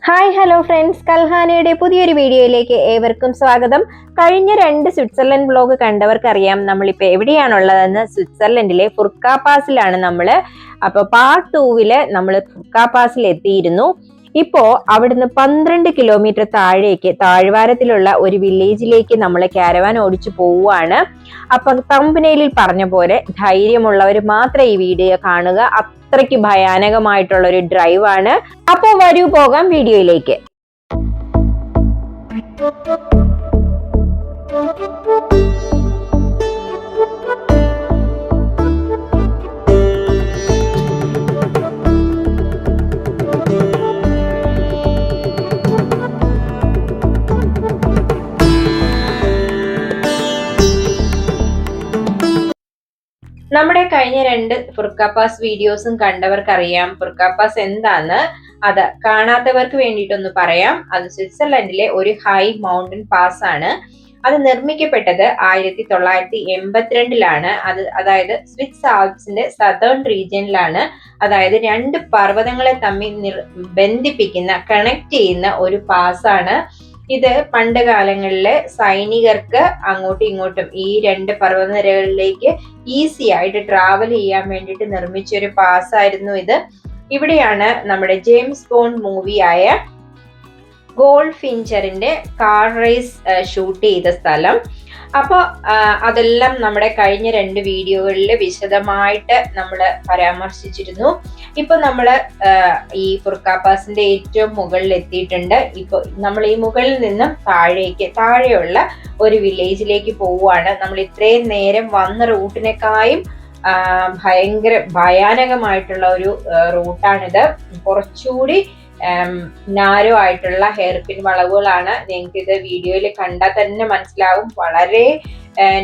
Hi hello friends, കൽഹാനയുടെ പുതിയൊരു വീഡിയോയിലേക്ക് ഏവർക്കും സ്വാഗതം. കഴിഞ്ഞ 2 സ്വിറ്റ്സർലൻഡ് വ്ലോഗ് കണ്ടവർക്കറിയാം നമ്മളിപ്പോൾ എവിടെയാണുള്ളതെന്ന്. സ്വിറ്റ്സർലൻഡിലെ ഫുർക്ക പാസിലാണ് നമ്മൾ. അപ്പോൾ പാർട്ട് 2 നമ്മൾ ഫുർക്ക പാസിൽ എത്തിയിരുന്നു. ഇപ്പോ അവിടുന്ന് 12 കിലോമീറ്റർ താഴേക്ക് താഴ്വാരത്തിലുള്ള ഒരു വില്ലേജിലേക്ക് നമ്മൾ കാരവാൻ ഓടിച്ചു പോവുകയാണ്. അപ്പൊ തമ്പനയിലിൽ പറഞ്ഞ പോലെ ധൈര്യമുള്ളവർ മാത്രം ഈ വീഡിയോ കാണുക. അത്രയ്ക്ക് ഭയാനകമായിട്ടുള്ള ഒരു ഡ്രൈവ് ആണ്. അപ്പോ വരൂ പോകാം വീഡിയോയിലേക്ക്. നമ്മുടെ കഴിഞ്ഞ 2 ഫുർക്ക പാസ് വീഡിയോസും കണ്ടവർക്കറിയാം ഫുർക്ക പാസ് എന്താന്ന്. അത് കാണാത്തവർക്ക് വേണ്ടിയിട്ടൊന്ന് പറയാം. അത് സ്വിറ്റ്സർലൻഡിലെ ഒരു ഹൈ മൗണ്ടൻ പാസ് ആണ്. അത് നിർമ്മിക്കപ്പെട്ടത് 1982-ലാണ്. അതായത് സ്വിസ് ആൽപ്സിന്റെ സദേൺ റീജിയനിലാണ്. അതായത് 2 പർവ്വതങ്ങളെ തമ്മിൽ ബന്ധിപ്പിക്കുന്ന കണക്ട് ചെയ്യുന്ന ഒരു പാസ്സാണ് ഇത്. പണ്ട് കാലങ്ങളിലെ സൈനികർക്ക് അങ്ങോട്ടും ഇങ്ങോട്ടും ഈ 2 പർവ്വതനിരകളിലേക്ക് ഈസി ആയിട്ട് ട്രാവൽ ചെയ്യാൻ വേണ്ടിയിട്ട് നിർമ്മിച്ച ഒരു പാസ് ആയിരുന്നു ഇത്. ഇവിടെയാണ് നമ്മുടെ ജെയിംസ് ബോണ്ട് മൂവിയായ ഗോൾഡ്ഫിഞ്ചറിന്റെ കാർ റേസ് ഷൂട്ട് ചെയ്ത സ്ഥലം. അപ്പൊ അതെല്ലാം നമ്മുടെ കഴിഞ്ഞ 2 വീഡിയോകളിൽ വിശദമായിട്ട് നമ്മൾ പരാമർശിച്ചിരുന്നു. ഇപ്പൊ നമ്മള് ഈ ഫുർക്ക പാസിന്റെ ഏറ്റവും മുകളിൽ എത്തിയിട്ടുണ്ട്. ഇപ്പൊ നമ്മൾ ഈ മുകളിൽ നിന്നും താഴെയുള്ള ഒരു വില്ലേജിലേക്ക് പോവുകയാണ്. നമ്മൾ ഇത്രയും നേരം വന്ന റൂട്ടിനേക്കാളും ഭയാനകമായിട്ടുള്ള ഒരു റൂട്ടാണിത്. കുറച്ചുകൂടി നാരോ ആയിട്ടുള്ള ഹെയർപിൻ വളവുകളാണ്. നിങ്ങൾക്ക് ഇത് വീഡിയോയിൽ കണ്ടാൽ തന്നെ മനസ്സിലാവും. വളരെ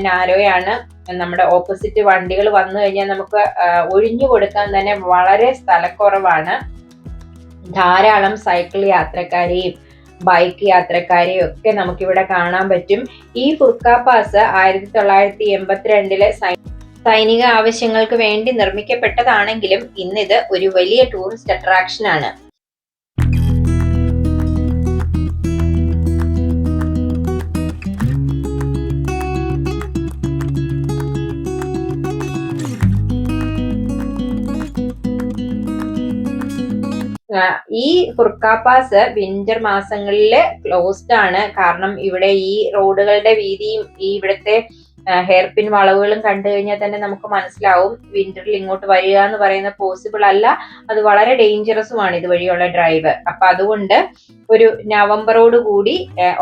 നാരോയാണ്. നമ്മുടെ ഓപ്പോസിറ്റ് വണ്ടികൾ വന്നു കഴിഞ്ഞാൽ നമുക്ക് ഒഴിഞ്ഞു കൊടുക്കാൻ തന്നെ വളരെ സ്ഥലക്കുറവാണ്. ധാരാളം സൈക്കിൾ യാത്രക്കാരെയും ബൈക്ക് യാത്രക്കാരെയും ഒക്കെ നമുക്കിവിടെ കാണാൻ പറ്റും. ഈ ഫുർക്ക പാസ് 1982-ലെ സൈനിക ആവശ്യങ്ങൾക്ക് വേണ്ടി നിർമ്മിക്കപ്പെട്ടതാണെങ്കിലും ഇന്നിത് ഒരു വലിയ ടൂറിസ്റ്റ് അട്രാക്ഷൻ ആണ്. ഈ ഫുർക്ക പാസ് വിന്റർ മാസങ്ങളിൽ ക്ലോസ്ഡ് ആണ്. കാരണം ഇവിടെ ഈ റോഡുകളുടെ വീതിയും ഈ ഇവിടുത്തെ ഹെയർപിൻ വളവുകളും കണ്ടു കഴിഞ്ഞാൽ തന്നെ നമുക്ക് മനസ്സിലാവും വിന്ററിൽ ഇങ്ങോട്ട് വരിക എന്ന് പറയുന്ന പോസിബിൾ അല്ല. അത് വളരെ ഡേഞ്ചറസുമാണ് ഇതുവഴിയുള്ള ഡ്രൈവ്. അപ്പൊ അതുകൊണ്ട് ഒരു നവംബറോട് കൂടി,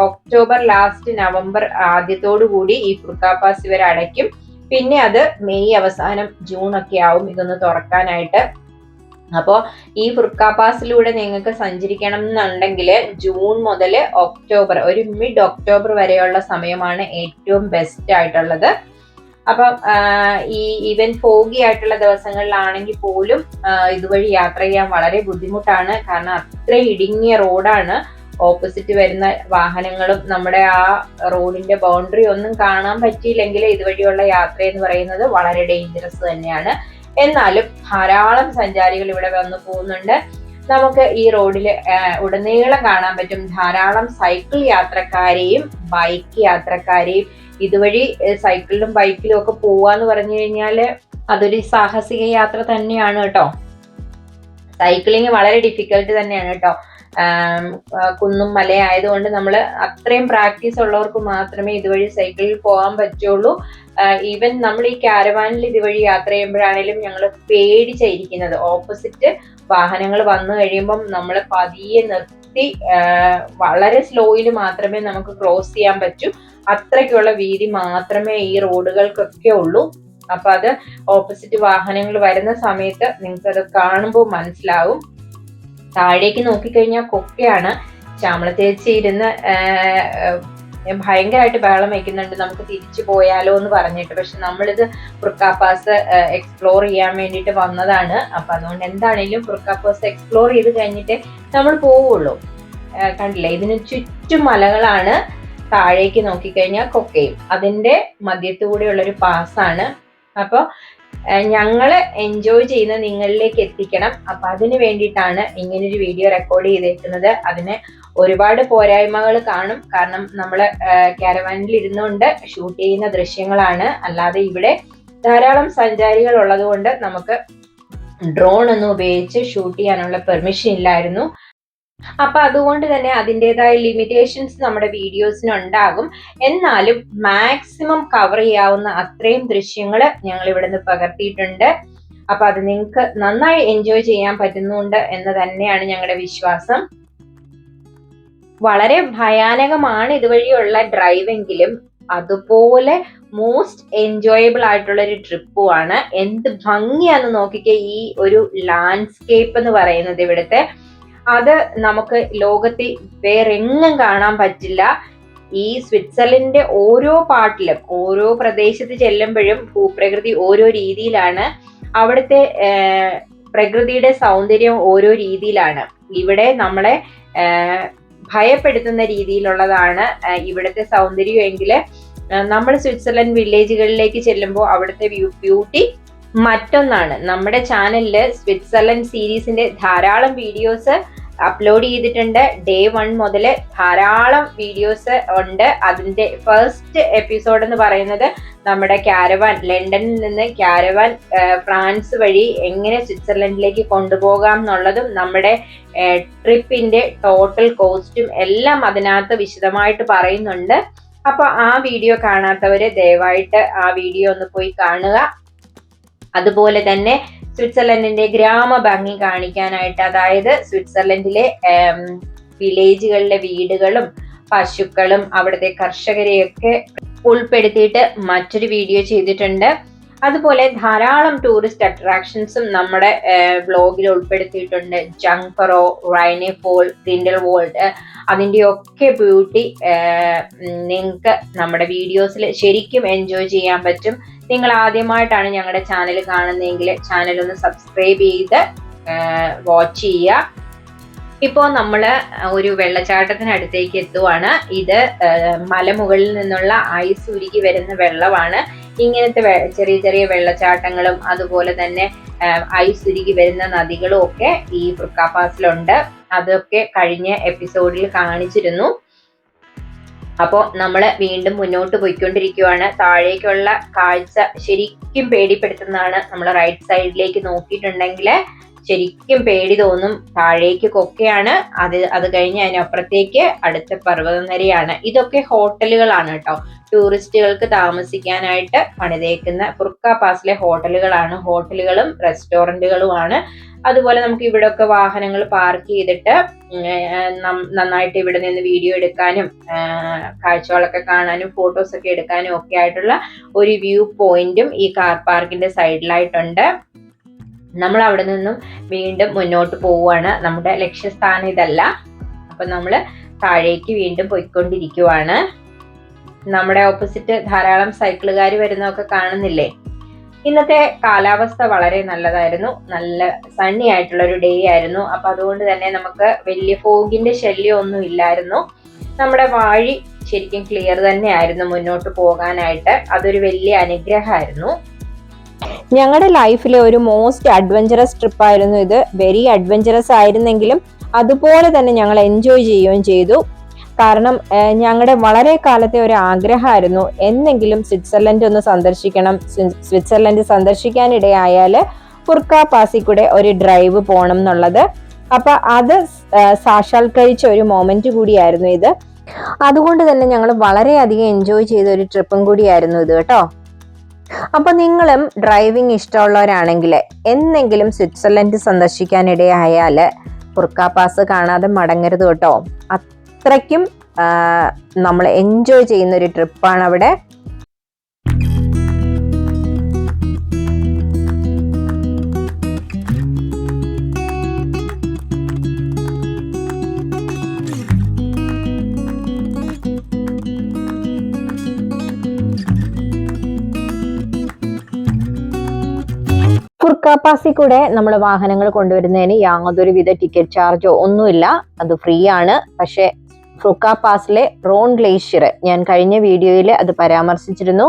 ഒക്ടോബർ ലാസ്റ്റ് നവംബർ ആദ്യത്തോടു കൂടി ഈ ഫുർക്ക പാസ് ഇവർ അടയ്ക്കും. പിന്നെ അത് മെയ് അവസാനം ജൂൺ ഒക്കെ ആവും ഇതൊന്ന് തുറക്കാനായിട്ട്. അപ്പോൾ ഈ ഫുർക്ക പാസിലൂടെ നിങ്ങൾക്ക് സഞ്ചരിക്കണം എന്നുണ്ടെങ്കിൽ ജൂൺ മുതൽ ഒക്ടോബർ, ഒരു മിഡ് ഒക്ടോബർ വരെയുള്ള സമയമാണ് ഏറ്റവും ബെസ്റ്റ് ആയിട്ടുള്ളത്. അപ്പം ഈ ഈവൻ ഫോഗി ആയിട്ടുള്ള ദിവസങ്ങളിലാണെങ്കിൽ പോലും ഇതുവഴി യാത്ര ചെയ്യാൻ വളരെ ബുദ്ധിമുട്ടാണ്. കാരണം അത്ര ഇടുങ്ങിയ റോഡാണ്. ഓപ്പോസിറ്റ് വരുന്ന വാഹനങ്ങളും നമ്മുടെ ആ റോഡിന്റെ ബൗണ്ടറി ഒന്നും കാണാൻ പറ്റിയില്ലെങ്കിൽ ഇതുവഴിയുള്ള യാത്ര എന്ന് പറയുന്നത് വളരെ ഡേഞ്ചറസ് തന്നെയാണ്. എന്നാലും ധാരാളം സഞ്ചാരികൾ ഇവിടെ വന്നു പോകുന്നുണ്ട്. നമുക്ക് ഈ റോഡിൽ ഉടനീളം കാണാൻ പറ്റും ധാരാളം സൈക്കിൾ യാത്രക്കാരെയും ബൈക്ക് യാത്രക്കാരെയും. ഇതുവഴി സൈക്കിളിലും ബൈക്കിലും ഒക്കെ പോവാന്ന് പറഞ്ഞു കഴിഞ്ഞാല് അതൊരു സാഹസിക യാത്ര തന്നെയാണ് കേട്ടോ. സൈക്ലിങ് വളരെ ഡിഫിക്കൽട്ട് തന്നെയാണ് കേട്ടോ. കുന്നും മലയായതുകൊണ്ട് നമ്മൾ അത്രയും പ്രാക്ടീസ് ഉള്ളവർക്ക് മാത്രമേ ഇതുവഴി സൈക്കിളിൽ പോകാൻ പറ്റുള്ളൂ. ഈവൻ നമ്മൾ ഈ കാരവാനിൽ ഇതുവഴി യാത്ര ചെയ്യുമ്പോഴാണേലും ഞങ്ങൾ പേടിച്ചായിരിക്കുന്നത്. ഓപ്പോസിറ്റ് വാഹനങ്ങൾ വന്നു കഴിയുമ്പം നമ്മൾ പതിയെ നിർത്തി വളരെ സ്ലോയിൽ മാത്രമേ നമുക്ക് ക്രോസ് ചെയ്യാൻ പറ്റൂ. അത്രയ്ക്കുള്ള വീതി മാത്രമേ ഈ റോഡുകൾക്കൊക്കെ ഉള്ളൂ. അപ്പൊ അത് ഓപ്പോസിറ്റ് വാഹനങ്ങൾ വരുന്ന സമയത്ത് നിങ്ങൾക്ക് അത് കാണുമ്പോൾ മനസ്സിലാവും. താഴേക്ക് നോക്കിക്കഴിഞ്ഞാൽ കൊക്കയാണ്. ശ്യാമള ചേച്ചി ഇരുന്ന് ഭയങ്കരമായിട്ട് ബഹളം വയ്ക്കുന്നുണ്ട്, നമുക്ക് തിരിച്ചു പോയാലോ എന്ന് പറഞ്ഞിട്ട്. പക്ഷെ നമ്മളിത് ഫുർക്ക പാസ് എക്സ്പ്ലോർ ചെയ്യാൻ വേണ്ടിയിട്ട് വന്നതാണ്. അപ്പൊ അതുകൊണ്ട് എന്താണെങ്കിലും ഫുർക്ക പാസ് എക്സ്പ്ലോർ ചെയ്ത് കഴിഞ്ഞിട്ട് നമ്മൾ പോവുള്ളൂ. കണ്ടില്ലേ, ഇതിന് ചുറ്റും മലകളാണ്. താഴേക്ക് നോക്കിക്കഴിഞ്ഞാൽ കൊക്കയും. അതിന്റെ മധ്യത്തുകൂടെയുള്ളൊരു പാസ്സാണ്. അപ്പോൾ ഞങ്ങള് എൻജോയ് ചെയ്യുന്ന നിങ്ങളിലേക്ക് എത്തിക്കണം. അപ്പൊ അതിന് വേണ്ടിയിട്ടാണ് ഇങ്ങനൊരു വീഡിയോ റെക്കോർഡ് ചെയ്തേക്കുന്നത്. അതിന് ഒരുപാട് പോരായ്മകൾ കാണും, കാരണം നമ്മള് കാരവാനിൽ ഇരുന്നുകൊണ്ട് ഷൂട്ട് ചെയ്യുന്ന ദൃശ്യങ്ങളാണ്. അല്ലാതെ ഇവിടെ ധാരാളം സഞ്ചാരികൾ ഉള്ളത് കൊണ്ട് നമുക്ക് ഡ്രോൺ ഒന്നും ഉപയോഗിച്ച് ഷൂട്ട് ചെയ്യാനുള്ള പെർമിഷൻ ഇല്ലായിരുന്നു. അപ്പൊ അതുകൊണ്ട് തന്നെ അതിൻ്റെതായ ലിമിറ്റേഷൻസ് നമ്മുടെ വീഡിയോസിന് ഉണ്ടാകും. എന്നാലും മാക്സിമം കവർ ചെയ്യാവുന്ന അത്രയും ദൃശ്യങ്ങൾ ഞങ്ങൾ ഇവിടുന്ന് പകർത്തിയിട്ടുണ്ട്. അപ്പൊ അത് നിങ്ങൾക്ക് നന്നായി എൻജോയ് ചെയ്യാൻ പറ്റുന്നുണ്ട് എന്ന് തന്നെയാണ് ഞങ്ങളുടെ വിശ്വാസം. വളരെ ഭയാനകമാണ് ഇതുവഴിയുള്ള ഡ്രൈവെങ്കിലും അതുപോലെ മോസ്റ്റ് എൻജോയബിൾ ആയിട്ടുള്ള ഒരു ട്രിപ്പുമാണ്. എന്ത് ഭംഗിയാന്ന് നോക്കിക്കേ ഈ ഒരു ലാൻഡ്സ്കേപ്പ് എന്ന് പറയുന്നത് ഇവിടുത്തെ. അത് നമുക്ക് ലോകത്തിൽ വേറെങ്ങും കാണാൻ പറ്റില്ല. ഈ സ്വിറ്റ്സർലൻഡിന്റെ ഓരോ പാർട്ടിലും ഓരോ പ്രദേശത്ത് ചെല്ലുമ്പോഴും ഭൂപ്രകൃതി ഓരോ രീതിയിലാണ്. അവിടുത്തെ പ്രകൃതിയുടെ സൗന്ദര്യം ഓരോ രീതിയിലാണ്. ഇവിടെ നമ്മളെ ഭയപ്പെടുത്തുന്ന രീതിയിലുള്ളതാണ് ഇവിടുത്തെ സൗന്ദര്യം എങ്കിൽ നമ്മൾ സ്വിറ്റ്സർലൻഡ് വില്ലേജുകളിലേക്ക് ചെല്ലുമ്പോൾ അവിടുത്തെ ബ്യൂട്ടി മറ്റൊന്നാണ്. നമ്മുടെ ചാനലില് സ്വിറ്റ്സർലൻഡ് സീരീസിന്റെ ധാരാളം വീഡിയോസ് അപ്ലോഡ് ചെയ്തിട്ടുണ്ട്. ഡേ 1 മുതൽ ധാരാളം വീഡിയോസ് ഉണ്ട്. അതിന്റെ ഫസ്റ്റ് എപ്പിസോഡ് എന്ന് പറയുന്നത് നമ്മുടെ കാരവാൻ, ലണ്ടനിൽ നിന്ന് കാരവാൻ ഫ്രാൻസ് വഴി എങ്ങനെ സ്വിറ്റ്സർലൻഡിലേക്ക് കൊണ്ടുപോകാം എന്നുള്ളതും നമ്മുടെ ട്രിപ്പിന്റെ ടോട്ടൽ കോസ്റ്റും എല്ലാം അതിനകത്ത് വിശദമായിട്ട് പറയുന്നുണ്ട്. അപ്പൊ ആ വീഡിയോ കാണാത്തവര് ദയവായിട്ട് ആ വീഡിയോ ഒന്ന് പോയി കാണുക. അതുപോലെ തന്നെ സ്വിറ്റ്സർലൻഡിന്റെ ഗ്രാമഭംഗി കാണിക്കാനായിട്ട്, അതായത് സ്വിറ്റ്സർലൻഡിലെ വില്ലേജുകളിലെ വീടുകളും പശുക്കളും അവിടുത്തെ കർഷകരെയൊക്കെ ഉൾപ്പെടുത്തിയിട്ട് മറ്റൊരു വീഡിയോ ചെയ്തിട്ടുണ്ട്. അതുപോലെ ധാരാളം ടൂറിസ്റ്റ് അട്രാക്ഷൻസും നമ്മുടെ വ്ലോഗിൽ ഉൾപ്പെടുത്തിയിട്ടുണ്ട്. ജങ്ഫറോ, റൈനെ ഫോൾ, ഗ്രിൻഡൽവാൾഡ്, അതിൻ്റെയൊക്കെ ബ്യൂട്ടി നിങ്ങൾക്ക് നമ്മുടെ വീഡിയോസിൽ ശരിക്കും എൻജോയ് ചെയ്യാൻ പറ്റും. നിങ്ങൾ ആദ്യമായിട്ടാണ് ഞങ്ങളുടെ ചാനൽ കാണുന്നതെങ്കിൽ ചാനൽ ഒന്ന് സബ്സ്ക്രൈബ് ചെയ്ത് വാച്ച് ചെയ്യുക. ഇപ്പോൾ നമ്മൾ ഒരു വെള്ളച്ചാട്ടത്തിനടുത്തേക്ക് എത്തുവാണ്. ഇത് മലമുകളിൽ നിന്നുള്ള ഐസ് ഉരുകി വരുന്ന വെള്ളമാണ്. ഇങ്ങനത്തെ ചെറിയ ചെറിയ വെള്ളച്ചാട്ടങ്ങളും അതുപോലെ തന്നെ ഐസ് ഉരുകി വരുന്ന നദികളും ഒക്കെ ഈ ഫുർക്ക പാസിലുണ്ട്. അതൊക്കെ കഴിഞ്ഞ എപ്പിസോഡിൽ കാണിച്ചിരുന്നു. അപ്പോൾ നമ്മൾ വീണ്ടും മുന്നോട്ട് പോയിക്കൊണ്ടിരിക്കുകയാണ്. താഴേക്കുള്ള കാഴ്ച ശരിക്കും പേടിപ്പെടുത്തുന്നതാണ്. നമ്മൾ റൈറ്റ് സൈഡിലേക്ക് നോക്കിയിട്ടുണ്ടെങ്കിൽ ശരിക്കും പേടി തോന്നും. താഴേക്ക് കൊക്കയാണ്, അത് കഴിഞ്ഞ് അതിനപ്പുറത്തേക്ക് അടുത്ത പർവ്വതനിരയാണ്. ഇതൊക്കെ ഹോട്ടലുകളാണ് കേട്ടോ, ടൂറിസ്റ്റുകൾക്ക് താമസിക്കാനായിട്ട് പണിതേക്കുന്ന ഫുർക്ക പാസിലെ ഹോട്ടലുകളാണ്. ഹോട്ടലുകളും റെസ്റ്റോറൻറ്റുകളുമാണ്. അതുപോലെ നമുക്ക് ഇവിടെ ഒക്കെ വാഹനങ്ങൾ പാർക്ക് ചെയ്തിട്ട് നന്നായിട്ട് ഇവിടെ നിന്ന് വീഡിയോ എടുക്കാനും കാഴ്ചകളൊക്കെ കാണാനും ഫോട്ടോസ് ഒക്കെ എടുക്കാനും ഒക്കെ ആയിട്ടുള്ള ഒരു വ്യൂ പോയിന്റും ഈ കാർ പാർക്കിന്റെ സൈഡിലായിട്ടുണ്ട്. നമ്മൾ അവിടെ നിന്നും വീണ്ടും മുന്നോട്ട് പോവുകയാണ്. നമ്മുടെ ലക്ഷ്യസ്ഥാനം ഇതല്ല. അപ്പൊ നമ്മൾ താഴേക്ക് വീണ്ടും പോയിക്കൊണ്ടിരിക്കുവാണ്. നമ്മുടെ ഓപ്പോസിറ്റ് ധാരാളം സൈക്കിളുകാർ വരുന്നതൊക്കെ കാണുന്നില്ലേ. ഇന്നത്തെ കാലാവസ്ഥ വളരെ നല്ലതായിരുന്നു. നല്ല സണ്ണി ആയിട്ടുള്ള ഒരു ഡേ ആയിരുന്നു. അപ്പൊ അതുകൊണ്ട് തന്നെ നമുക്ക് വലിയ ഫോഗിന്റെ ശല്യം ഒന്നും ഇല്ലായിരുന്നു. നമ്മുടെ വഴി ശരിക്കും ക്ലിയർ തന്നെ ആയിരുന്നു മുന്നോട്ട് പോകാനായിട്ട്. അതൊരു വലിയ അനുഗ്രഹമായിരുന്നു. ഞങ്ങളുടെ ലൈഫിലെ ഒരു മോസ്റ്റ് അഡ്വഞ്ചറസ് ട്രിപ്പായിരുന്നു ഇത്. വെരി അഡ്വഞ്ചറസ് ആയിരുന്നെങ്കിലും അതുപോലെ തന്നെ ഞങ്ങൾ എൻജോയ് ചെയ്യുകയും ചെയ്തു. കാരണം ഞങ്ങളുടെ വളരെ കാലത്തെ ഒരു ആഗ്രഹമായിരുന്നു എന്നെങ്കിലും സ്വിറ്റ്സർലൻഡ് ഒന്ന് സന്ദർശിക്കണം. സ്വിറ്റ്സർലൻഡ് സന്ദർശിക്കാനിടയായാൽ ഫുർക്ക പാസിൽ കൂടെ ഒരു ഡ്രൈവ് പോകണം എന്നുള്ളത്. അപ്പൊ അത് സാക്ഷാത്കരിച്ച ഒരു മൊമെന്റ് കൂടിയായിരുന്നു ഇത്. അതുകൊണ്ട് തന്നെ ഞങ്ങൾ വളരെയധികം എൻജോയ് ചെയ്ത ഒരു ട്രിപ്പും കൂടിയായിരുന്നു ഇത് കേട്ടോ. അപ്പൊ നിങ്ങളും ഡ്രൈവിംഗ് ഇഷ്ടമുള്ളവരാണെങ്കിൽ എന്നെങ്കിലും സ്വിറ്റ്സർലൻഡ് സന്ദർശിക്കാനിടയായാൽ ഫുർക്ക പാസ് കാണാതെ മടങ്ങരുത് കേട്ടോ. അത്രയ്ക്കും നമ്മൾ എൻജോയ് ചെയ്യുന്ന ഒരു ട്രിപ്പാണ് അവിടെ. ഫുർക്ക പാസിൽ കൂടെ നമ്മൾ വാഹനങ്ങൾ കൊണ്ടുവരുന്നതിന് യാതൊരു വിധ ടിക്കറ്റ് ചാർജോ ഒന്നുമില്ല. അത് ഫ്രീ ആണ്. പക്ഷെ ഫുർക്ക പാസിലെ റോൺ ഗ്ലേഷ്യർ ഞാൻ കഴിഞ്ഞ വീഡിയോയിൽ അത് പരാമർശിച്ചിരുന്നു.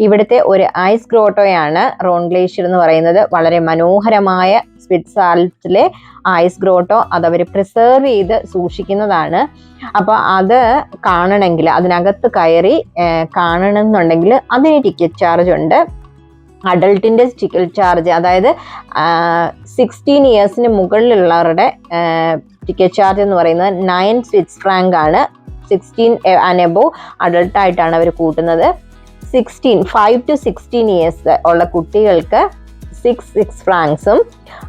ഇവിടുത്തെ ഒരു ഐസ് ഗ്രോട്ടോയാണ് റോൺ ഗ്ലേഷ്യർ എന്ന് പറയുന്നത്. വളരെ മനോഹരമായ സ്വിറ്റ്സർലൻഡിലെ ഐസ് ഗ്രോട്ടോ അതവർ പ്രിസർവ് ചെയ്ത് സൂക്ഷിക്കുന്നതാണ്. അപ്പോൾ അത് കാണണമെങ്കിൽ, അതിനകത്ത് കയറി കാണണമെന്നുണ്ടെങ്കിൽ അതിന് ടിക്കറ്റ് ചാർജ് ഉണ്ട്. അഡൾട്ടിൻ്റെ ടിക്കറ്റ് ചാർജ്, അതായത് 16 ഇയേഴ്സിന് മുകളിലുള്ളവരുടെ ടിക്കറ്റ് ചാർജ് എന്ന് പറയുന്നത് 9 സ്വിസ് ഫ്രാങ്ക് ആണ്. 16 ആൻഡ് എബോവ് അഡൾട്ടായിട്ടാണ് അവർ കൂട്ടുന്നത്. 5 to 16 ഇയേഴ്സ് ഉള്ള കുട്ടികൾക്ക് 6 ഫ്രാങ്ക്സും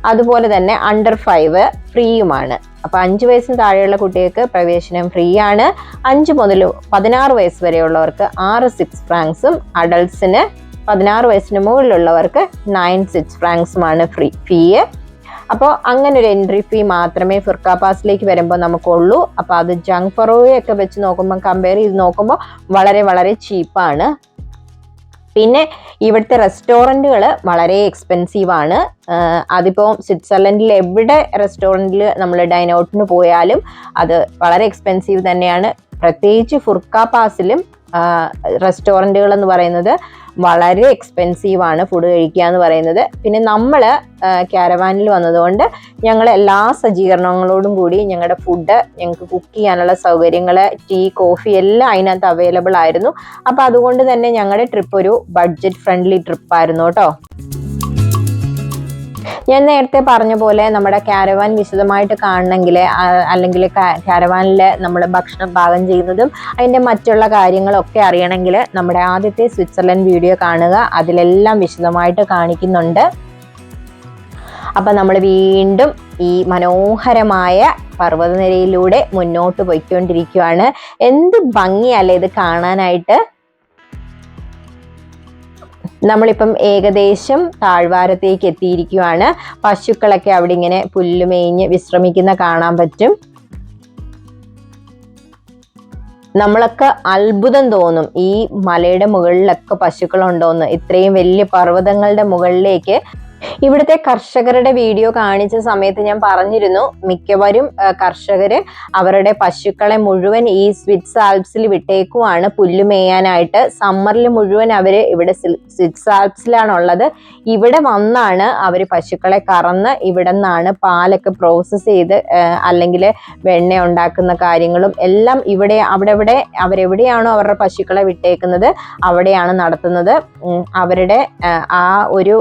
അതുപോലെ തന്നെ അണ്ടർ 5 ഫ്രീയുമാണ്. അപ്പോൾ 5 വയസ്സിന് താഴെയുള്ള കുട്ടികൾക്ക് പ്രവേശനം ഫ്രീ ആണ്. 5 മുതൽ 16 വയസ്സ് വരെയുള്ളവർക്ക് 6 ഫ്രാങ്ക്സും അഡൾട്ട്സിന് 16 വയസ്സിന് മുകളിലുള്ളവർക്ക് 9 ഫ്രാങ്ക്സുമാണ് ഫീ. അപ്പോൾ അങ്ങനെ ഒരു എൻട്രി ഫീ മാത്രമേ ഫുർക്ക പാസിലേക്ക് വരുമ്പോൾ നമുക്കുള്ളൂ. അപ്പോൾ അത് ജങ് ഫറോയൊക്കെ വെച്ച് നോക്കുമ്പോൾ, കമ്പയർ ചെയ്ത് നോക്കുമ്പോൾ വളരെ വളരെ ചീപ്പാണ്. പിന്നെ ഇവിടുത്തെ റെസ്റ്റോറൻറ്റുകൾ വളരെ എക്സ്പെൻസീവാണ്. അതിപ്പോൾ സ്വിറ്റ്സർലൻഡിൽ എവിടെ റെസ്റ്റോറൻറ്റിൽ നമ്മൾ ഡൈൻ ഔട്ടിന് പോയാലും അത് വളരെ എക്സ്പെൻസീവ് തന്നെയാണ്. പ്രത്യേകിച്ച് ഫുർക്ക പാസിലും റെസ്റ്റോറൻറ്റുകൾ എന്ന് പറയുന്നത് വളരെ എക്സ്പെൻസീവാണ് ഫുഡ് കഴിക്കുക എന്ന് പറയുന്നത്. പിന്നെ നമ്മൾ കാരവാനിൽ വന്നതുകൊണ്ട് ഞങ്ങൾ എല്ലാ സജ്ജീകരണങ്ങളോടും കൂടി ഞങ്ങളുടെ ഫുഡ്, ഞങ്ങൾക്ക് കുക്ക് ചെയ്യാനുള്ള സൗകര്യങ്ങൾ, ടീ, കോഫി എല്ലാം അതിനകത്ത് അവൈലബിൾ ആയിരുന്നു. അപ്പോൾ അതുകൊണ്ട് തന്നെ ഞങ്ങളുടെ ട്രിപ്പ് ഒരു ബഡ്ജറ്റ് ഫ്രണ്ട്ലി ട്രിപ്പായിരുന്നു കേട്ടോ. ഞാൻ നേരത്തെ പറഞ്ഞ പോലെ നമ്മുടെ കാരവാൻ വിശദമായിട്ട് കാണണമെങ്കിൽ, അല്ലെങ്കിൽ കാരവാനിൽ നമ്മൾ ഭക്ഷണം പാകം ചെയ്യുന്നതും അതിൻ്റെ മറ്റുള്ള കാര്യങ്ങളൊക്കെ അറിയണമെങ്കിൽ നമ്മുടെ ആദ്യത്തെ സ്വിറ്റ്സർലൻഡ് വീഡിയോ കാണുക. അതിലെല്ലാം വിശദമായിട്ട് കാണിക്കുന്നുണ്ട്. അപ്പം നമ്മൾ വീണ്ടും ഈ മനോഹരമായ പർവ്വതനിരയിലൂടെ മുന്നോട്ട് പോയിക്കൊണ്ടിരിക്കുകയാണ്. എന്ത് ഭംഗിയല്ലേ ഇത് കാണാനായിട്ട്. നമ്മളിപ്പം ഏകദേശം താഴ്വാരത്തേക്ക് എത്തിയിരിക്കുകയാണ്. പശുക്കളൊക്കെ അവിടെ ഇങ്ങനെ പുല്ല് മേഞ്ഞ് വിശ്രമിക്കുന്ന കാണാൻ പറ്റും. നമ്മളൊക്കെ അത്ഭുതം തോന്നും ഈ മലയുടെ മുകളിലൊക്കെ പശുക്കളുണ്ടോന്ന്. ഇത്രയും വലിയ പർവ്വതങ്ങളുടെ മുകളിലേക്ക്. ഇവിടുത്തെ കർഷകരുടെ വീഡിയോ കാണിച്ച സമയത്ത് ഞാൻ പറഞ്ഞിരുന്നു, മിക്കവരും കർഷകര് അവരുടെ പശുക്കളെ മുഴുവൻ ഈ സ്വിറ്റ്സ് ആൽപ്സിൽ വിട്ടേക്കുവാണ് പുല്ല് മേയാനായിട്ട്. സമ്മറിൽ മുഴുവൻ അവര് ഇവിടെ സ്വിറ്റ്സ് ആൽപ്സിലാണുള്ളത്. ഇവിടെ വന്നാണ് അവര് പശുക്കളെ കറന്ന് ഇവിടെ നിന്നാണ് പാലൊക്കെ പ്രോസസ്സ് ചെയ്ത് അല്ലെങ്കിൽ വെണ്ണ ഉണ്ടാക്കുന്ന കാര്യങ്ങളും എല്ലാം ഇവിടെ അവിടെ അവരെവിടെയാണോ അവരുടെ പശുക്കളെ വിട്ടേക്കുന്നത് അവിടെയാണ് നടത്തുന്നത്. അവരുടെ ആ ഒരു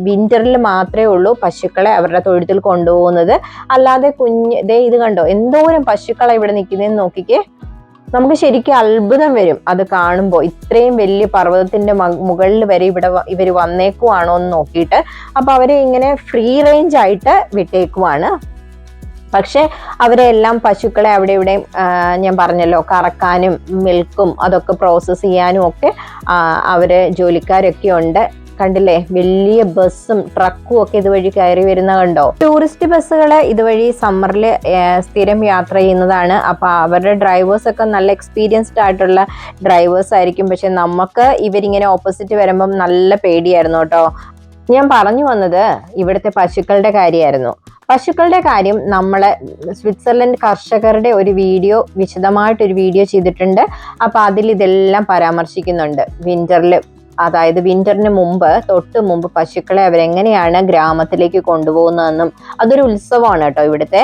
വിന്ററിൽ മാത്രമേ ഉള്ളൂ പശുക്കളെ അവരുടെ തൊഴുത്തിൽ കൊണ്ടുപോകുന്നത്. അല്ലാതെ ഇത് കണ്ടോ എന്തോരം പശുക്കളെ ഇവിടെ നിൽക്കുന്നതെന്ന് നോക്കിക്കേ. നമുക്ക് ശരിക്കും അത്ഭുതം വരും അത് കാണുമ്പോൾ. ഇത്രയും വലിയ പർവ്വതത്തിന്റെ മുകളിൽ വരെ ഇവർ വന്നേക്കുവാണോ എന്ന് നോക്കിയിട്ട്. അപ്പൊ അവരെ ഇങ്ങനെ ഫ്രീ റേഞ്ച് ആയിട്ട് വിട്ടേക്കുവാണ്. പക്ഷെ അവരെ എല്ലാം പശുക്കളെ അവിടെ ഇവിടെ ഞാൻ പറഞ്ഞല്ലോ കറക്കാനും മിൽക്കും അതൊക്കെ പ്രോസസ്സ് ചെയ്യാനും ഒക്കെ അവര് ജോലിക്കാരൊക്കെ ഉണ്ട്. കണ്ടില്ലേ, വലിയ ബസ്സും ട്രക്കും ഒക്കെ ഇതുവഴി കയറി വരുന്ന കണ്ടോ. ടൂറിസ്റ്റ് ബസ്സുകൾ ഇതുവഴി സമ്മറിൽ സ്ഥിരം യാത്ര ചെയ്യുന്നതാണ്. അപ്പൊ അവരുടെ ഡ്രൈവേഴ്സ് ഒക്കെ നല്ല എക്സ്പീരിയൻസ്ഡ് ആയിട്ടുള്ള ഡ്രൈവേഴ്സ് ആയിരിക്കും. പക്ഷെ നമുക്ക് ഇവരിങ്ങനെ ഓപ്പോസിറ്റ് വരുമ്പം നല്ല പേടിയായിരുന്നു കേട്ടോ. ഞാൻ പറഞ്ഞു വന്നത് ഇവിടുത്തെ പശുക്കളുടെ കാര്യമായിരുന്നു. പശുക്കളുടെ കാര്യം നമ്മള് സ്വിറ്റ്സർലൻഡ് കർഷകരുടെ ഒരു വീഡിയോ, വിശദമായിട്ടൊരു വീഡിയോ ചെയ്തിട്ടുണ്ട്. അപ്പൊ അതിൽ ഇതെല്ലാം പരാമർശിക്കുന്നുണ്ട്. അതായത് വിന്ററിന് തൊട്ട് മുമ്പ് പശുക്കളെ അവരെങ്ങനെയാണ് ഗ്രാമത്തിലേക്ക് കൊണ്ടുപോകുന്നതെന്നും. അതൊരു ഉത്സവമാണ് കേട്ടോ ഇവിടുത്തെ.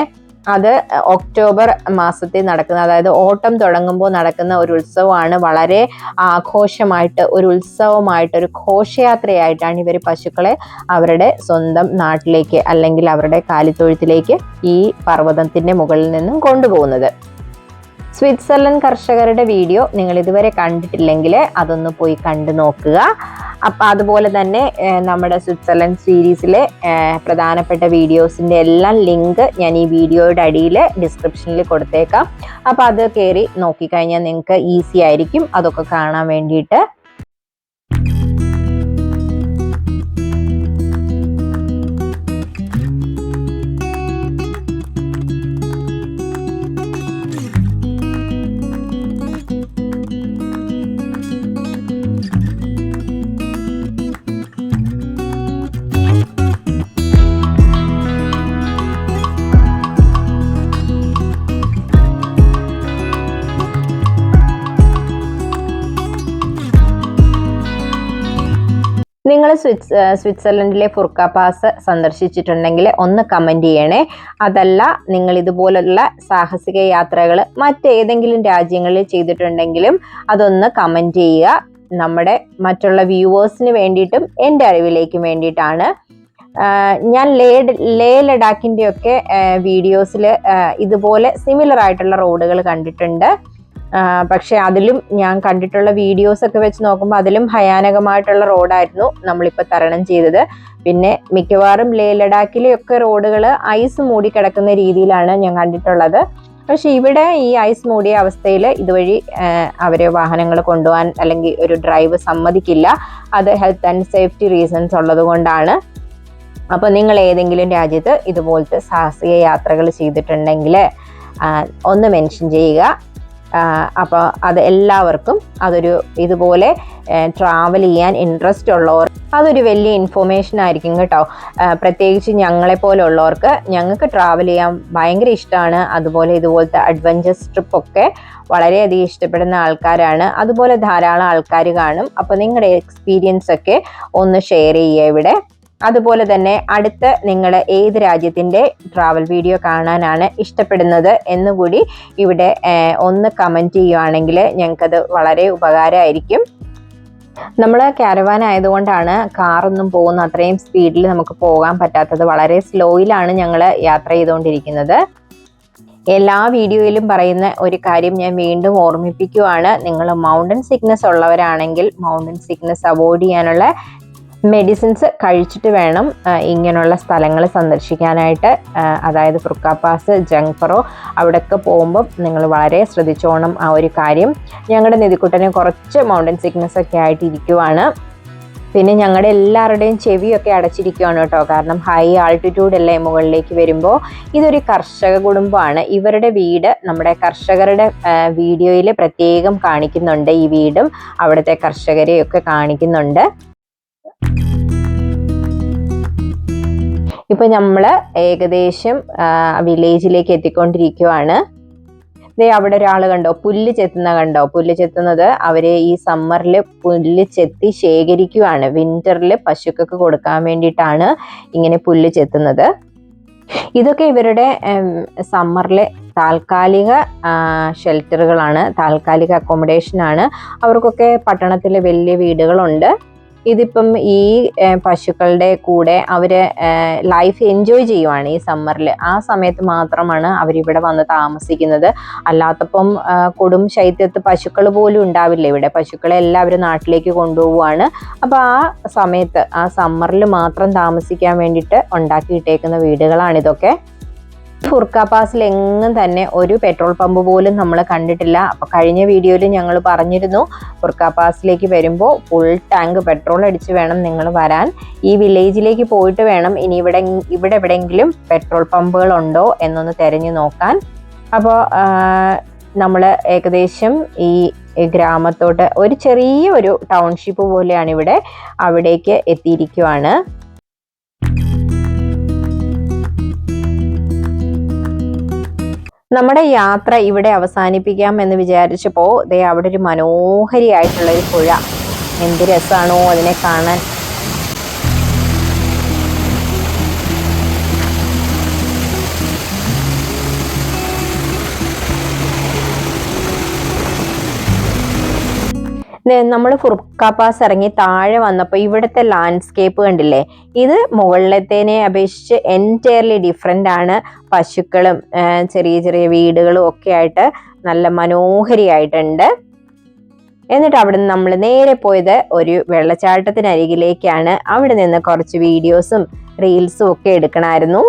അത് ഒക്ടോബർ മാസത്തിൽ നടക്കുന്ന, അതായത് ഓട്ടം തുടങ്ങുമ്പോൾ നടക്കുന്ന ഒരു ഉത്സവമാണ്. വളരെ ആഘോഷമായിട്ട് ഒരു ഉത്സവമായിട്ട് ഒരു ഘോഷയാത്രയായിട്ടാണ് ഇവർ പശുക്കളെ അവരുടെ സ്വന്തം നാട്ടിലേക്ക് അല്ലെങ്കിൽ അവരുടെ കാലിത്തൊഴുത്തിലേക്ക് ഈ പർവ്വതത്തിന്റെ മുകളിൽ നിന്നും കൊണ്ടുപോകുന്നത്. സ്വിറ്റ്സർലൻഡ് കർഷകരുടെ വീഡിയോ നിങ്ങൾ ഇതുവരെ കണ്ടിട്ടില്ലെങ്കിൽ അതൊന്ന് പോയി കണ്ടു നോക്കുക. അപ്പം അതുപോലെ തന്നെ നമ്മുടെ സ്വിറ്റ്സർലൻഡ് സീരീസിലെ പ്രധാനപ്പെട്ട വീഡിയോസിൻ്റെ എല്ലാം ലിങ്ക് ഞാൻ ഈ വീഡിയോയുടെ അടിയിൽ ഡിസ്ക്രിപ്ഷനിൽ കൊടുത്തേക്കാം. അപ്പം അത് കയറി നോക്കിക്കഴിഞ്ഞാൽ നിങ്ങൾക്ക് ഈസി ആയിരിക്കും അതൊക്കെ കാണാൻ വേണ്ടിയിട്ട്. നിങ്ങൾ സ്വിറ്റ്സർലൻഡിലെ ഫുർക്ക പാസ് സന്ദർശിച്ചിട്ടുണ്ടെങ്കിൽ ഒന്ന് കമൻറ്റ് ചെയ്യണേ. അതല്ല നിങ്ങൾ ഇതുപോലുള്ള സാഹസിക യാത്രകൾ മറ്റേതെങ്കിലും രാജ്യങ്ങളിൽ ചെയ്തിട്ടുണ്ടെങ്കിലും അതൊന്ന് കമൻറ്റ് ചെയ്യുക. നമ്മുടെ മറ്റുള്ള വ്യൂവേഴ്സിന് വേണ്ടിയിട്ടും എൻ്റെ അറിവിലേക്കും വേണ്ടിയിട്ടാണ്. ഞാൻ ലേ ലഡാക്കിൻ്റെ ഒക്കെ വീഡിയോസിൽ ഇതുപോലെ സിമിലർ ആയിട്ടുള്ള റോഡുകൾ കണ്ടിട്ടുണ്ട്. പക്ഷെ അതിലും ഞാൻ കണ്ടിട്ടുള്ള വീഡിയോസ് ഒക്കെ വെച്ച് നോക്കുമ്പോൾ അതിലും ഭയാനകമായിട്ടുള്ള റോഡായിരുന്നു നമ്മളിപ്പോൾ തരണം ചെയ്തത്. പിന്നെ മിക്കവാറും ലേ ലഡാക്കിലെയൊക്കെ റോഡുകൾ ഐസ് മൂടിക്കിടക്കുന്ന രീതിയിലാണ് ഞാൻ കണ്ടിട്ടുള്ളത്. പക്ഷെ ഇവിടെ ഈ ഐസ് മൂടിയ അവസ്ഥയിൽ ഇതുവഴി അവരെ വാഹനങ്ങൾ കൊണ്ടുപോകാൻ അല്ലെങ്കിൽ ഒരു ഡ്രൈവ് സമ്മതിക്കില്ല. അത് ഹെൽത്ത് ആൻഡ് സേഫ്റ്റി റീസൺസ് ഉള്ളത് കൊണ്ടാണ്. അപ്പോൾ നിങ്ങൾ ഏതെങ്കിലും രാജ്യത്ത് ഇതുപോലത്തെ സാഹസിക യാത്രകൾ ചെയ്തിട്ടുണ്ടെങ്കിൽ ഒന്ന് മെൻഷൻ ചെയ്യുക. അപ്പോൾ അത് എല്ലാവർക്കും അതൊരു ഇതുപോലെ ട്രാവൽ ചെയ്യാൻ ഇൻട്രസ്റ്റ് ഉള്ളവർ അതൊരു വലിയ ഇൻഫോർമേഷൻ ആയിരിക്കും കേട്ടോ. പ്രത്യേകിച്ച് ഞങ്ങളെപ്പോലുള്ളവർക്ക് ഞങ്ങൾക്ക് ട്രാവൽ ചെയ്യാൻ ഭയങ്കര ഇഷ്ടമാണ്. അതുപോലെ ഇതുപോലത്തെ അഡ്വഞ്ചറസ് ട്രിപ്പൊക്കെ വളരെയധികം ഇഷ്ടപ്പെടുന്ന ആൾക്കാരാണ്. അതുപോലെ ധാരാളം ആൾക്കാർ കാണും. അപ്പോൾ നിങ്ങളുടെ എക്സ്പീരിയൻസ് ഒക്കെ ഒന്ന് ഷെയർ ചെയ്യുക ഇവിടെ. അതുപോലെ തന്നെ അടുത്ത നിങ്ങൾ ഏത് രാജ്യത്തിൻ്റെ ട്രാവൽ വീഡിയോ കാണാനാണ് ഇഷ്ടപ്പെടുന്നത് എന്നുകൂടി ഇവിടെ ഒന്ന് കമൻറ്റ് ചെയ്യുകയാണെങ്കിൽ ഞങ്ങൾക്കത് വളരെ ഉപകാരമായിരിക്കും. നമ്മൾ കാരവാൻ ആയതുകൊണ്ടാണ് കാറൊന്നും പോകുന്ന അത്രയും സ്പീഡിൽ നമുക്ക് പോകാൻ പറ്റാത്തത്. വളരെ സ്ലോയിലാണ് ഞങ്ങൾ യാത്ര ചെയ്തുകൊണ്ടിരിക്കുന്നത്. എല്ലാ വീഡിയോയിലും പറയുന്ന ഒരു കാര്യം ഞാൻ വീണ്ടും ഓർമ്മിപ്പിക്കുവാണ്. നിങ്ങൾ മൗണ്ടൻ സിക്നസ് ഉള്ളവരാണെങ്കിൽ മൗണ്ടൻ സിക്നസ് അവോയ്ഡ് ചെയ്യാനുള്ള മെഡിസിൻസ് കഴിച്ചിട്ട് വേണം ഇങ്ങനെയുള്ള സ്ഥലങ്ങൾ സന്ദർശിക്കാനായിട്ട്. അതായത് ഫുർക്ക പാസ്, ജംഗ്ഫറോ അവിടെയൊക്കെ പോകുമ്പോൾ നിങ്ങൾ വളരെ ശ്രദ്ധിച്ചോണം ആ ഒരു കാര്യം. ഞങ്ങളുടെ നിധിക്കുട്ടന് കുറച്ച് മൗണ്ടൻ സിക്നസ് ഒക്കെ ആയിട്ട് ഇരിക്കുവാണ്. പിന്നെ ഞങ്ങളുടെ എല്ലാവരുടെയും ചെവിയൊക്കെ അടച്ചിരിക്കുകയാണ് കേട്ടോ. കാരണം ഹൈ ആൾട്ടിറ്റ്യൂഡ് അല്ലേ മുകളിലേക്ക് വരുമ്പോൾ. ഇതൊരു കർഷക കുടുംബമാണ്. ഇവരുടെ വീട് നമ്മുടെ കർഷകരുടെ വീഡിയോയിൽ പ്രത്യേകം കാണിക്കുന്നുണ്ട്. ഈ വീടും അവിടുത്തെ കർഷകരെയൊക്കെ കാണിക്കുന്നുണ്ട്. ഇപ്പൊ നമ്മൾ ഏകദേശം വില്ലേജിലേക്ക് എത്തിക്കൊണ്ടിരിക്കുവാണ്. അവിടെ ഒരാൾ കണ്ടോ പുല്ല് ചെത്തുന്ന കണ്ടോ? പുല്ല് ചെത്തുന്നത് അവര് ഈ സമ്മറിൽ പുല്ല് ചെത്തി ശേഖരിക്കുവാണ്. വിന്ററിൽ പശുക്കൾക്ക് കൊടുക്കാൻ വേണ്ടിയിട്ടാണ് ഇങ്ങനെ പുല്ല് ചെത്തുന്നത്. ഇതൊക്കെ ഇവരുടെ സമ്മറിലെ താൽക്കാലിക ഷെൽട്ടറുകളാണ്, താൽക്കാലിക അക്കോമഡേഷൻ ആണ്. അവർക്കൊക്കെ പട്ടണത്തിൽ വലിയ വീടുകളുണ്ട്. ഇതിപ്പം ഈ പശുക്കളുടെ കൂടെ അവർ ലൈഫ് എൻജോയ് ചെയ്യുവാണ് ഈ സമ്മറിൽ. ആ സമയത്ത് മാത്രമാണ് അവരിവിടെ വന്ന് താമസിക്കുന്നത്. അല്ലാത്തപ്പം കൊടും ശൈത്യത്ത് പശുക്കൾ പോലും ഉണ്ടാവില്ല ഇവിടെ. പശുക്കളെ എല്ലാവരും നാട്ടിലേക്ക് കൊണ്ടുപോവുകയാണ്. അപ്പോൾ ആ സമയത്ത് ആ സമ്മറിൽ മാത്രം താമസിക്കാൻ വേണ്ടിയിട്ട് ഉണ്ടാക്കിയിട്ടേക്കുന്ന വീടുകളാണിതൊക്കെ. ഫുർക്ക പാസിൽ എങ്ങും തന്നെ ഒരു പെട്രോൾ പമ്പ് പോലും നമ്മൾ കണ്ടിട്ടില്ല. അപ്പോൾ കഴിഞ്ഞ വീഡിയോയിൽ ഞങ്ങൾ പറഞ്ഞിരുന്നു ഫുർക്ക പാസിലേക്ക് വരുമ്പോൾ ഫുൾ ടാങ്ക് പെട്രോൾ അടിച്ച് വേണം നിങ്ങൾ വരാൻ. ഈ വില്ലേജിലേക്ക് പോയിട്ട് വേണം ഇനി ഇവിടെ എവിടെയെങ്കിലും പെട്രോൾ പമ്പുകൾ ഉണ്ടോ എന്നൊന്ന് തിരഞ്ഞു നോക്കാൻ. അപ്പോൾ നമ്മൾ ഏകദേശം ഈ ഗ്രാമത്തോട്ട് ഒരു ചെറിയൊരു ടൗൺഷിപ്പ് പോലെയാണ് ഇവിടെ, അവിടേക്ക് എത്തിയിരിക്കുവാണ്. നമ്മുടെ യാത്ര ഇവിടെ അവസാനിപ്പിക്കാം എന്ന് വിചാരിച്ചപ്പോൾ അവിടെ ഒരു മനോഹരിയായിട്ടുള്ള ഒരു പുഴ. എന്ത് രസമാണോ അതിനെ കാണാൻ. നമ്മൾ ഫുർക്ക പാസ് ഇറങ്ങി താഴെ വന്നപ്പോൾ ഇവിടുത്തെ ലാൻഡ്സ്കേപ്പ് കണ്ടില്ലേ? ഇത് മുകളിലത്തേനെ അപേക്ഷിച്ച് എൻറ്റയർലി ഡിഫറെൻ്റ് ആണ്. പശുക്കളും ചെറിയ ചെറിയ വീടുകളും ഒക്കെ ആയിട്ട് നല്ല മനോഹരിയായിട്ടുണ്ട്. എന്നിട്ട് അവിടെ നിന്ന് നമ്മൾ നേരെ പോയത് ഒരു വെള്ളച്ചാട്ടത്തിനരികിലേക്കാണ്. അവിടെ നിന്ന് കുറച്ച് വീഡിയോസും റീൽസും ഒക്കെ എടുക്കണമായിരുന്നു.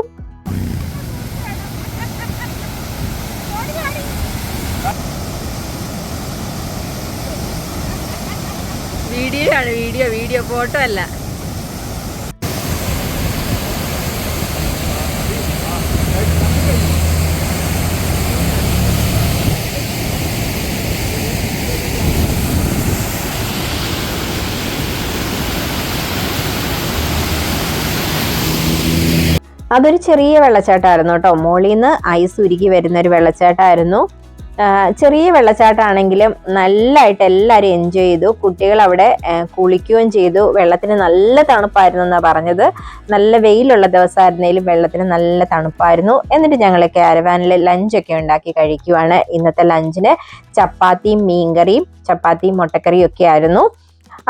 വീഡിയോ ഫോട്ടോ അല്ല. അതൊരു ചെറിയ വെള്ളച്ചാട്ടമായിരുന്നു കേട്ടോ. മോളിൽ നിന്ന് ഐസ് ഉരുകി വരുന്ന ഒരു വെള്ളച്ചാട്ടമായിരുന്നു. ചെറിയ വെള്ളച്ചാട്ടമാണെങ്കിലും നല്ലതായിട്ട് എല്ലാവരും എൻജോയ് ചെയ്തു. കുട്ടികൾ അവിടെ കുളിക്കുകയും ചെയ്തു. വെള്ളത്തിന് നല്ല തണുപ്പായിരുന്നു എന്നാണ് പറഞ്ഞത്. നല്ല വെയിലുള്ള ദിവസമായിരുന്നേലും വെള്ളത്തിന് നല്ല തണുപ്പായിരുന്നു. എന്നിട്ട് ഞങ്ങൾ കാരവാനിൽ ലഞ്ചൊക്കെ ഉണ്ടാക്കി കഴിക്കുവാണ്. ഇന്നത്തെ ലഞ്ചിന് ചപ്പാത്തിയും മീൻകറിയും ചപ്പാത്തിയും മുട്ടക്കറിയും ഒക്കെ ആയിരുന്നു.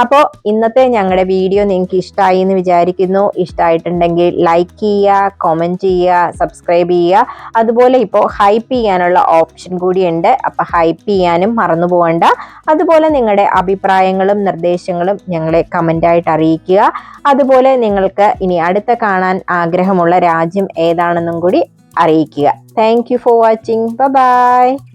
അപ്പോൾ ഇന്നത്തെ ഞങ്ങളുടെ വീഡിയോ നിങ്ങൾക്ക് ഇഷ്ടമായി എന്ന് വിചാരിക്കുന്നു. ഇഷ്ടമായിട്ടുണ്ടെങ്കിൽ ലൈക്ക് ചെയ്യുക, കമൻറ്റ് ചെയ്യുക, സബ്സ്ക്രൈബ് ചെയ്യുക. അതുപോലെ ഇപ്പോൾ ഹൈപ്പ് ചെയ്യാനുള്ള ഓപ്ഷൻ കൂടിയുണ്ട്. അപ്പോൾ ഹൈപ്പ് ചെയ്യാനും മറന്നു പോകണ്ട. അതുപോലെ നിങ്ങളുടെ അഭിപ്രായങ്ങളും നിർദ്ദേശങ്ങളും ഞങ്ങളെ കമൻ്റായിട്ട് അറിയിക്കുക. അതുപോലെ നിങ്ങൾക്ക് ഇനി അടുത്ത കാണാൻ ആഗ്രഹമുള്ള രാജ്യം ഏതാണെന്നും കൂടി അറിയിക്കുക. Thank you for watching. By.